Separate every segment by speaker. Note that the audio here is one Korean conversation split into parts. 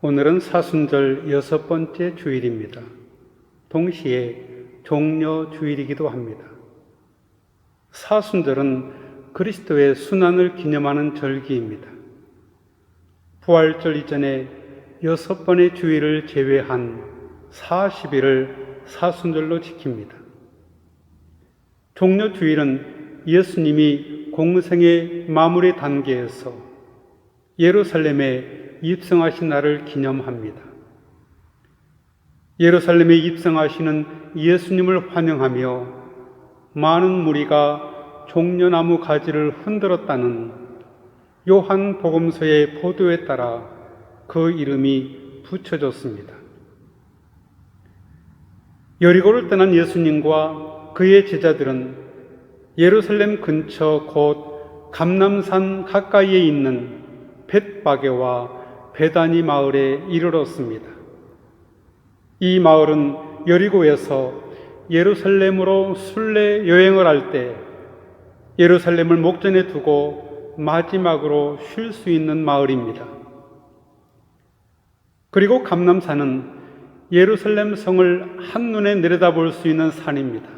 Speaker 1: 오늘은 사순절 6번째 주일입니다. 동시에 종려 주일이기도 합니다. 사순절은 그리스도의 순환을 기념하는 절기입니다. 부활절 이전에 6번의 주일을 제외한 40일을 사순절로 지킵니다. 종려 주일은 예수님이 공생의 마무리 단계에서 예루살렘에 입성하신 날을 기념합니다. 예루살렘에 입성하시는 예수님을 환영하며 많은 무리가 종려나무 가지를 흔들었다는 요한 복음서의 보도에 따라 그 이름이 붙여졌습니다. 여리고를 떠난 예수님과 그의 제자들은 예루살렘 근처 곧 감람산 가까이에 있는 벳바게와 베다니 마을에 이르렀습니다. 이 마을은 여리고에서 예루살렘으로 순례 여행을 할 때 예루살렘을 목전에 두고 마지막으로 쉴 수 있는 마을입니다. 그리고 감람산은 예루살렘 성을 한눈에 내려다볼 수 있는 산입니다.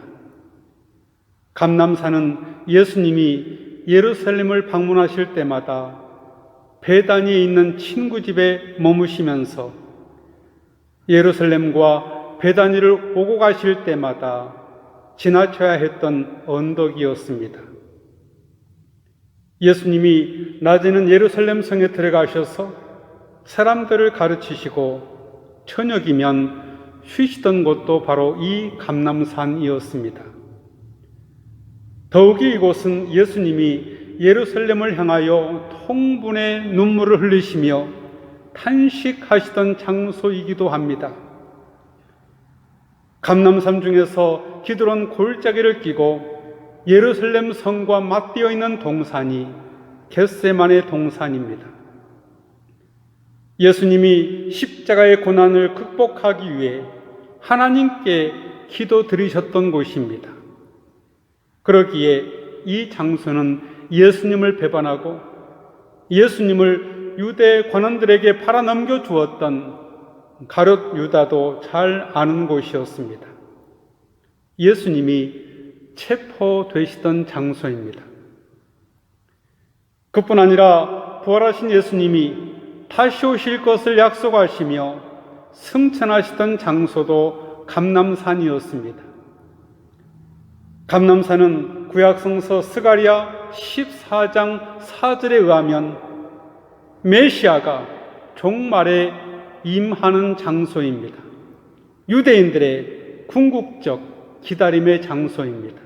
Speaker 1: 감람산은 예수님이 예루살렘을 방문하실 때마다 베다니에 있는 친구 집에 머무시면서 예루살렘과 베다니를 오고 가실 때마다 지나쳐야 했던 언덕이었습니다. 예수님이 낮에는 예루살렘 성에 들어가셔서 사람들을 가르치시고 저녁이면 쉬시던 곳도 바로 이 감람산이었습니다. 더욱이 이곳은 예수님이 예루살렘을 향하여 통분의 눈물을 흘리시며 탄식하시던 장소이기도 합니다. 감람산 중에서 기드론 골짜기를 끼고 예루살렘 성과 맞닿아 있는 동산이 겟세마네 동산입니다. 예수님이 십자가의 고난을 극복하기 위해 하나님께 기도드리셨던 곳입니다. 그러기에 이 장소는 예수님을 배반하고 예수님을 유대 관원들에게 팔아넘겨 주었던 가룟 유다도 잘 아는 곳이었습니다. 예수님이 체포되시던 장소입니다. 그뿐 아니라 부활하신 예수님이 다시 오실 것을 약속하시며 승천하시던 장소도 감람산이었습니다. 감람산은 구약성서 스가랴 14장 4절에 의하면 메시아가 종말에 임하는 장소입니다. 유대인들의 궁극적 기다림의 장소입니다.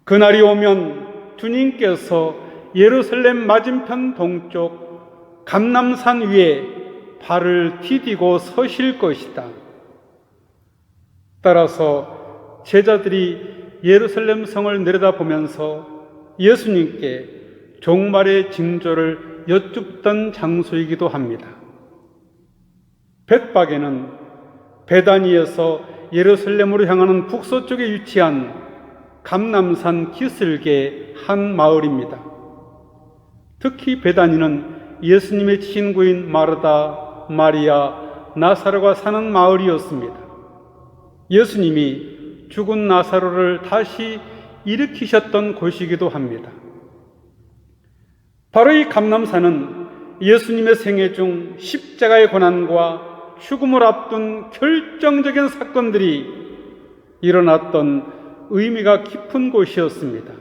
Speaker 1: 그날이 오면 주님께서 예루살렘 맞은편 동쪽 감람산 위에 발을 디디고 서실 것이다. 따라서 제자들이 예루살렘 성을 내려다보면서 예수님께 종말의 징조를 여쭙던 장소이기도 합니다. 벳바게는 베다니에서 예루살렘으로 향하는 북서쪽에 위치한 감람산 기슭의 한 마을입니다. 특히 베다니는 예수님의 친구인 마르다, 마리아, 나사로가 사는 마을이었습니다. 예수님이 죽은 나사로를 다시 일으키셨던 곳이기도 합니다. 바로 이 감람산은 예수님의 생애 중 십자가의 고난과 죽음을 앞둔 결정적인 사건들이 일어났던 의미가 깊은 곳이었습니다.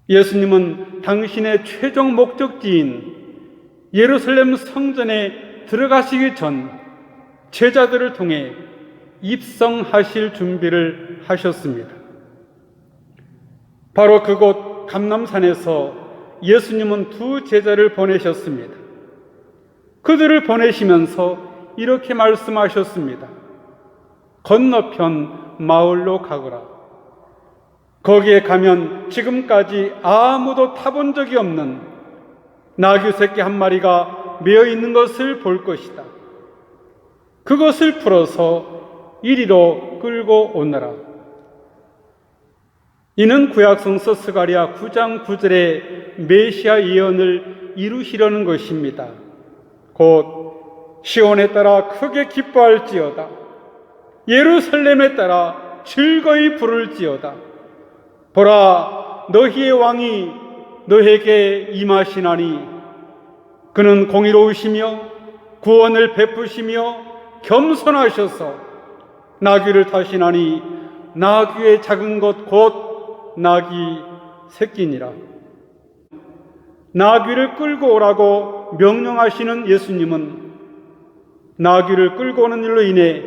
Speaker 1: 예수님은 당신의 최종 목적지인 예루살렘 성전에 들어가시기 전 제자들을 통해 입성하실 준비를 하셨습니다. 바로 그곳 감람산에서 예수님은 두 제자를 보내셨습니다. 그들을 보내시면서 이렇게 말씀하셨습니다. 건너편 마을로 가거라. 거기에 가면 지금까지 아무도 타본 적이 없는 나귀 새끼 한 마리가 메어 있는 것을 볼 것이다. 그것을 풀어서 이리로 끌고 오너라. 이는 구약성서 스가랴 9장 9절의 메시아 예언을 이루시려는 것입니다. 곧 시온에 따라 크게 기뻐할지어다. 예루살렘에 따라 즐거이 부를지어다. 보라, 너희의 왕이 너에게 임하시나니 그는 공의로우시며 구원을 베푸시며 겸손하셔서 나귀를 타시나니 나귀의 작은 것 곧 나귀 새끼니라. 나귀를 끌고 오라고 명령하시는 예수님은 나귀를 끌고 오는 일로 인해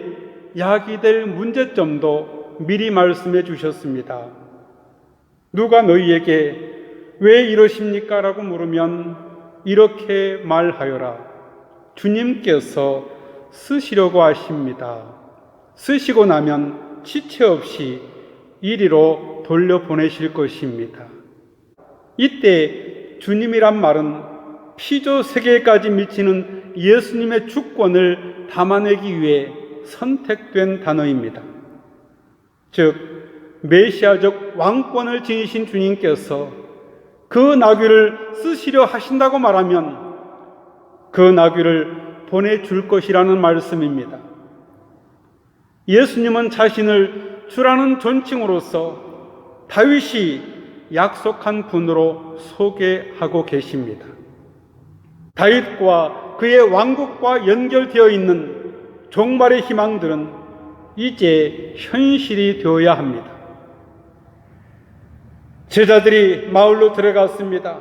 Speaker 1: 야기될 문제점도 미리 말씀해 주셨습니다. 누가 너희에게 왜 이러십니까? 라고 물으면 이렇게 말하여라. 주님께서 쓰시려고 하십니다. 쓰시고 나면 지체 없이 이리로 돌려보내실 것입니다. 이때 주님이란 말은 피조 세계까지 미치는 예수님의 주권을 담아내기 위해 선택된 단어입니다. 즉 메시아적 왕권을 지니신 주님께서 그 나귀를 쓰시려 하신다고 말하면 그 나귀를 보내줄 것이라는 말씀입니다. 예수님은 자신을 주라는 존칭으로서 다윗이 약속한 분으로 소개하고 계십니다. 다윗과 그의 왕국과 연결되어 있는 종말의 희망들은 이제 현실이 되어야 합니다. 제자들이 마을로 들어갔습니다.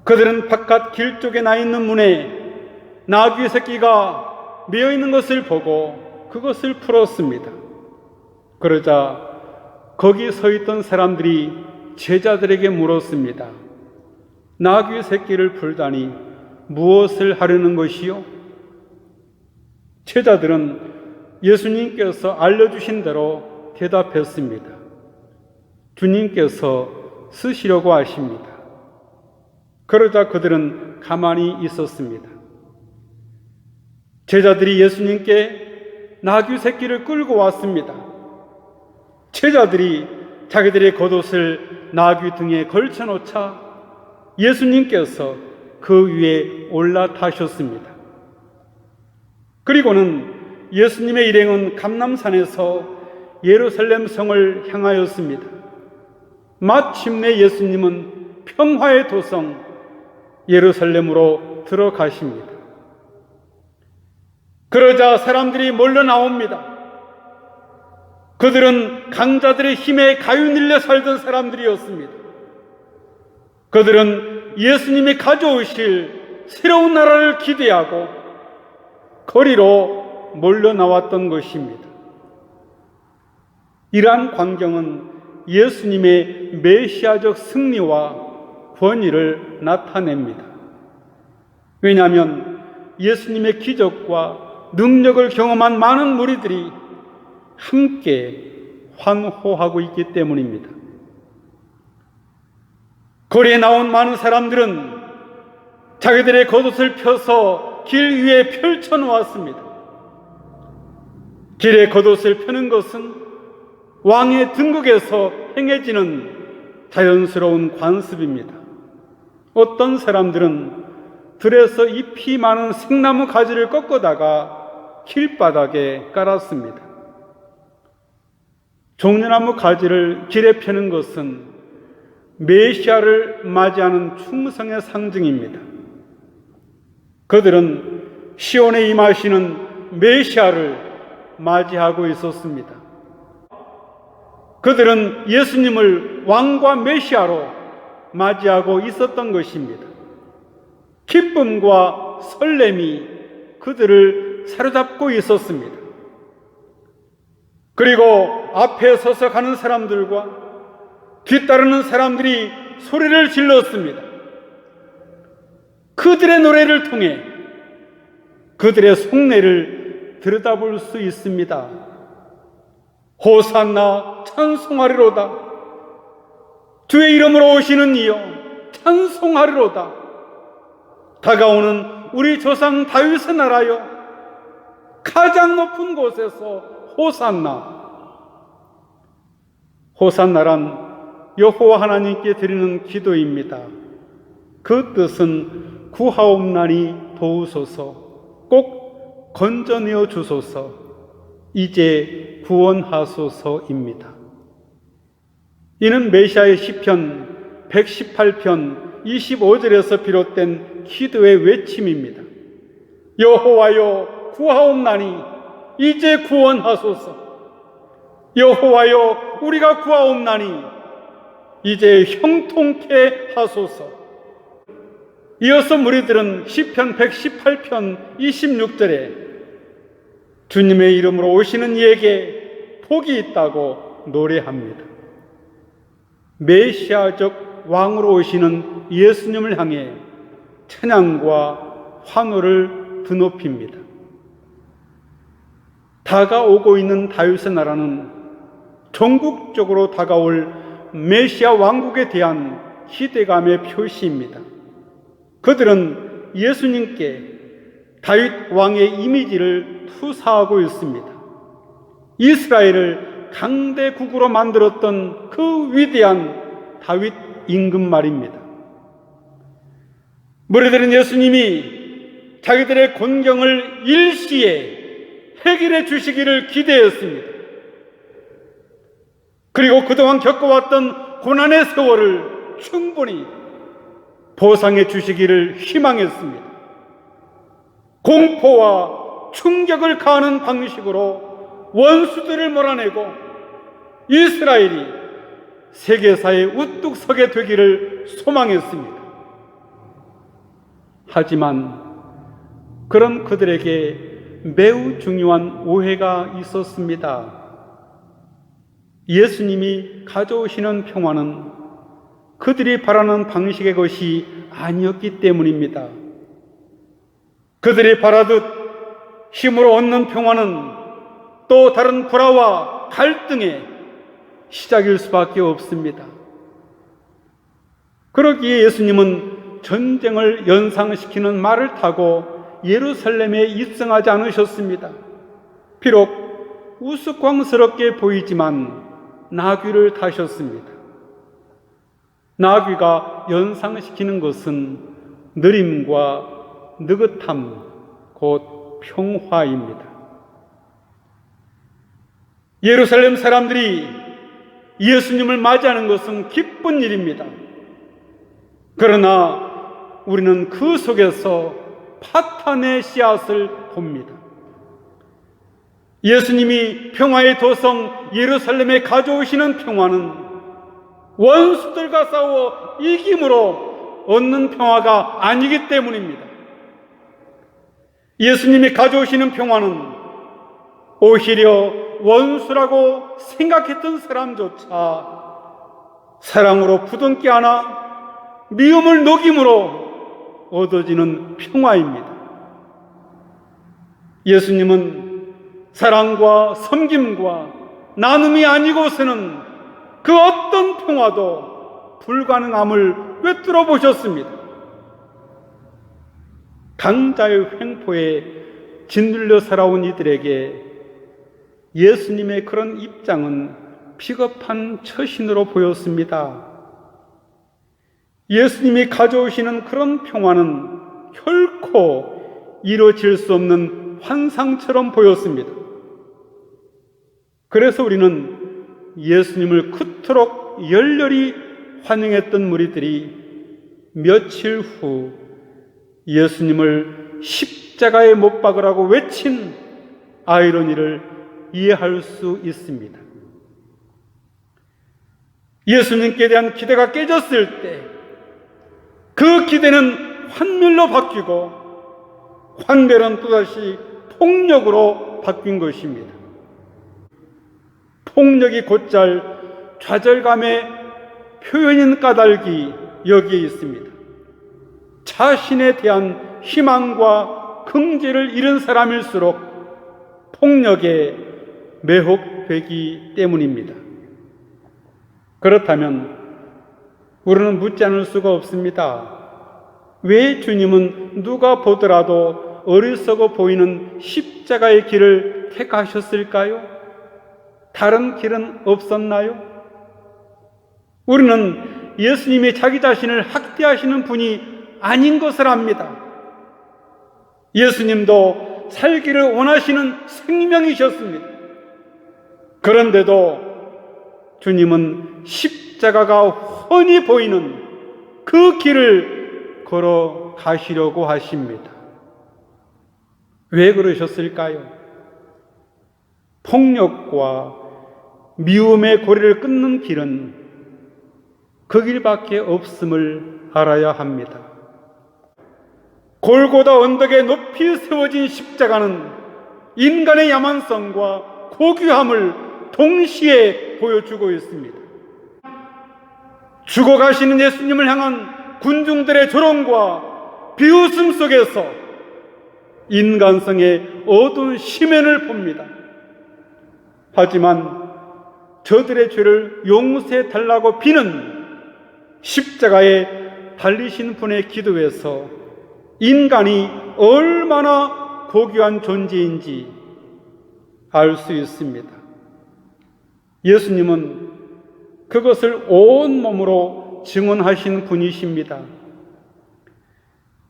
Speaker 1: 그들은 바깥 길 쪽에 나 있는 문에 나귀 새끼가 메어 있는 것을 보고 그것을 풀었습니다. 그러자 거기 서 있던 사람들이 제자들에게 물었습니다. 나귀 새끼를 풀다니 무엇을 하려는 것이요? 제자들은 예수님께서 알려주신 대로 대답했습니다. 주님께서 쓰시려고 하십니다. 그러자 그들은 가만히 있었습니다. 제자들이 예수님께 나귀 새끼를 끌고 왔습니다. 제자들이 자기들의 겉옷을 나귀 등에 걸쳐놓자 예수님께서 그 위에 올라타셨습니다. 그리고는 예수님의 일행은 감람산에서 예루살렘 성을 향하였습니다. 마침내 예수님은 평화의 도성 예루살렘으로 들어가십니다. 그러자 사람들이 몰려 나옵니다. 그들은 강자들의 힘에 가유닐려 살던 사람들이었습니다. 그들은 예수님이 가져오실 새로운 나라를 기대하고 거리로 몰려 나왔던 것입니다. 이러한 광경은 예수님의 메시아적 승리와 권위를 나타냅니다. 왜냐하면 예수님의 기적과 능력을 경험한 많은 무리들이 함께 환호하고 있기 때문입니다. 거리에 나온 많은 사람들은 자기들의 겉옷을 펴서 길 위에 펼쳐 놓았습니다. 길에 겉옷을 펴는 것은 왕의 등극에서 행해지는 자연스러운 관습입니다. 어떤 사람들은 들에서 잎이 많은 생나무 가지를 꺾어다가 길바닥에 깔았습니다. 종려나무 가지를 길에 펴는 것은 메시아를 맞이하는 충성의 상징입니다. 그들은 시온에 임하시는 메시아를 맞이하고 있었습니다. 그들은 예수님을 왕과 메시아로 맞이하고 있었던 것입니다. 기쁨과 설렘이 그들을 사로잡고 있었습니다. 그리고 앞에 서서 가는 사람들과 뒤따르는 사람들이 소리를 질렀습니다. 그들의 노래를 통해 그들의 속내를 들여다볼 수 있습니다. 호산나 찬송하리로다. 주의 이름으로 오시는 이여 찬송하리로다. 다가오는 우리 조상 다윗의 나라여 가장 높은 곳에서 호산나. 호산나란 여호와 하나님께 드리는 기도입니다. 그 뜻은 구하옵나니 도우소서, 꼭 건져내어 주소서, 이제 구원하소서입니다. 이는 메시아의 시편 118편 25절에서 비롯된 기도의 외침입니다. 여호와여 구하옵나니 이제 구원하소서. 여호와여 우리가 구하옵나니 이제 형통케 하소서. 이어서 무리들은 시편 118편 26절에 주님의 이름으로 오시는 이에게 복이 있다고 노래합니다. 메시아적 왕으로 오시는 예수님을 향해 찬양과 환호를 드높입니다. 다가오고 있는 다윗의 나라는 전국적으로 다가올 메시아 왕국에 대한 기대감의 표시입니다. 그들은 예수님께 다윗 왕의 이미지를 투사하고 있습니다. 이스라엘을 강대국으로 만들었던 그 위대한 다윗 임금 말입니다. 무리들은 예수님이 자기들의 곤경을 일시에 해결해 주시기를 기대했습니다. 그리고 그동안 겪어왔던 고난의 세월을 충분히 보상해 주시기를 희망했습니다. 공포와 충격을 가하는 방식으로 원수들을 몰아내고 이스라엘이 세계사에 우뚝 서게 되기를 소망했습니다. 하지만 그런 그들에게 매우 중요한 오해가 있었습니다. 예수님이 가져오시는 평화는 그들이 바라는 방식의 것이 아니었기 때문입니다. 그들이 바라듯 힘으로 얻는 평화는 또 다른 불화와 갈등의 시작일 수밖에 없습니다. 그러기에 예수님은 전쟁을 연상시키는 말을 타고 예루살렘에 입성하지 않으셨습니다. 비록 우스꽝스럽게 보이지만 나귀를 타셨습니다. 나귀가 연상시키는 것은 느림과 느긋함, 곧 평화입니다. 예루살렘 사람들이 예수님을 맞이하는 것은 기쁜 일입니다. 그러나 우리는 그 속에서 파탄의 씨앗을 봅니다. 예수님이 평화의 도성 예루살렘에 가져오시는 평화는 원수들과 싸워 이김으로 얻는 평화가 아니기 때문입니다. 예수님이 가져오시는 평화는 오히려 원수라고 생각했던 사람조차 사랑으로 부둥켜 안아 미움을 녹임으로 얻어지는 평화입니다. 예수님은 사랑과 섬김과 나눔이 아니고서는 그 어떤 평화도 불가능함을 꿰뚫어 보셨습니다. 강자의 횡포에 짓눌려 살아온 이들에게 예수님의 그런 입장은 비겁한 처신으로 보였습니다. 예수님이 가져오시는 그런 평화는 결코 이루어질 수 없는 환상처럼 보였습니다. 그래서 우리는 예수님을 그토록 열렬히 환영했던 무리들이 며칠 후 예수님을 십자가에 못 박으라고 외친 아이러니를 이해할 수 있습니다. 예수님께 대한 기대가 깨졌을 때 그 기대는 환멸로 바뀌고 환멸은 또다시 폭력으로 바뀐 것입니다. 폭력이 곧잘 좌절감의 표현인 까닭이 여기에 있습니다. 자신에 대한 희망과 긍지를 잃은 사람일수록 폭력에 매혹되기 때문입니다. 그렇다면 우리는 묻지 않을 수가 없습니다. 왜 주님은 누가 보더라도 어리석어 보이는 십자가의 길을 택하셨을까요? 다른 길은 없었나요? 우리는 예수님이 자기 자신을 학대하시는 분이 아닌 것을 압니다. 예수님도 살기를 원하시는 생명이셨습니다. 그런데도 주님은 십자가가 훤히 보이는 그 길을 걸어가시려고 하십니다. 왜 그러셨을까요? 폭력과 미움의 고리를 끊는 길은 그 길밖에 없음을 알아야 합니다. 골고다 언덕에 높이 세워진 십자가는 인간의 야만성과 고귀함을 동시에 보여주고 있습니다. 죽어가시는 예수님을 향한 군중들의 조롱과 비웃음 속에서 인간성의 어두운 심연을 봅니다. 하지만 저들의 죄를 용서해 달라고 비는 십자가에 달리신 분의 기도에서 인간이 얼마나 고귀한 존재인지 알 수 있습니다. 예수님은 그것을 온 몸으로 증언하신 분이십니다.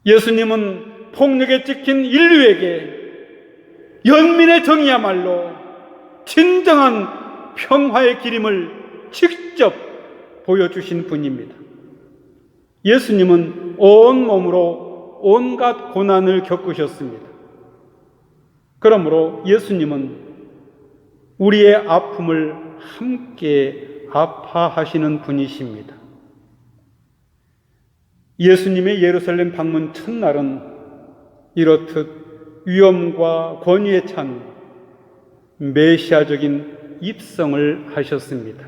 Speaker 1: 예수님은 폭력에 찍힌 인류에게 연민의 정이야말로 진정한 평화의 길임을 직접 보여주신 분입니다. 예수님은 온 몸으로 온갖 고난을 겪으셨습니다. 그러므로 예수님은 우리의 아픔을 함께 아파하시는 분이십니다. 예수님의 예루살렘 방문 첫날은 이렇듯 위엄과 권위에 찬 메시아적인 입성을 하셨습니다.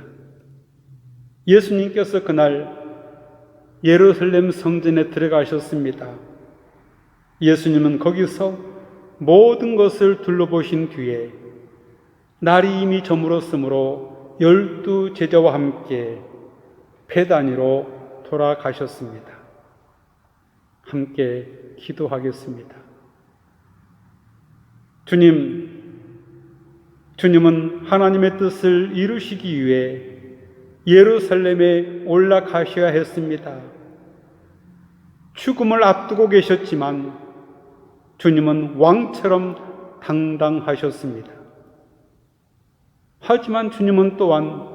Speaker 1: 예수님께서 그날 예루살렘 성전에 들어가셨습니다. 예수님은 거기서 모든 것을 둘러보신 뒤에 날이 이미 저물었으므로 12 제자와 함께 베다니로 돌아가셨습니다. 함께 기도하겠습니다. 주님은 하나님의 뜻을 이루시기 위해 예루살렘에 올라가셔야 했습니다. 죽음을 앞두고 계셨지만 주님은 왕처럼 당당하셨습니다. 하지만 주님은 또한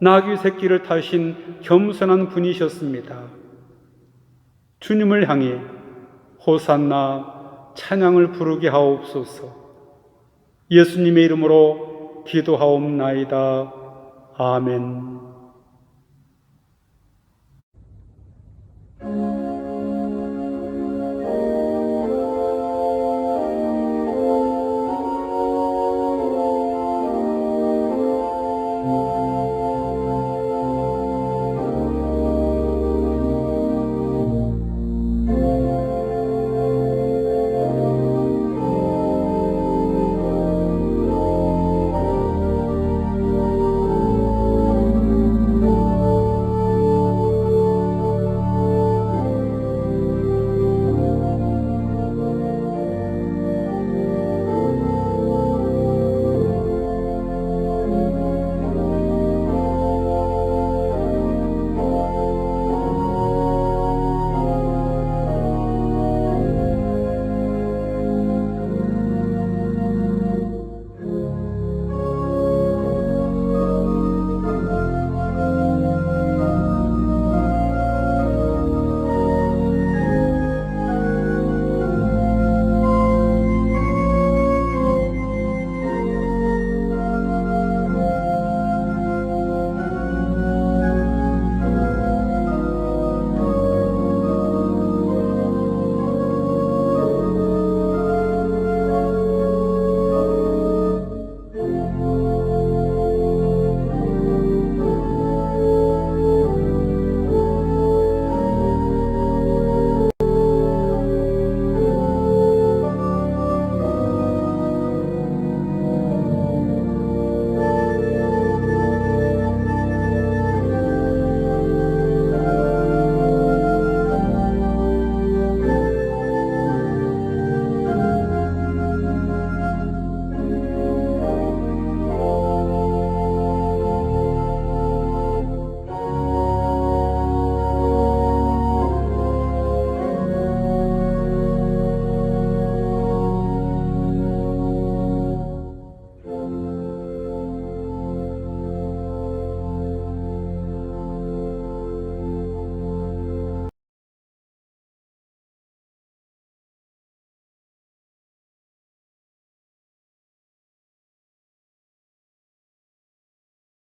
Speaker 1: 나귀 새끼를 타신 겸손한 분이셨습니다. 주님을 향해 호산나 찬양을 부르게 하옵소서. 예수님의 이름으로 기도하옵나이다. 아멘.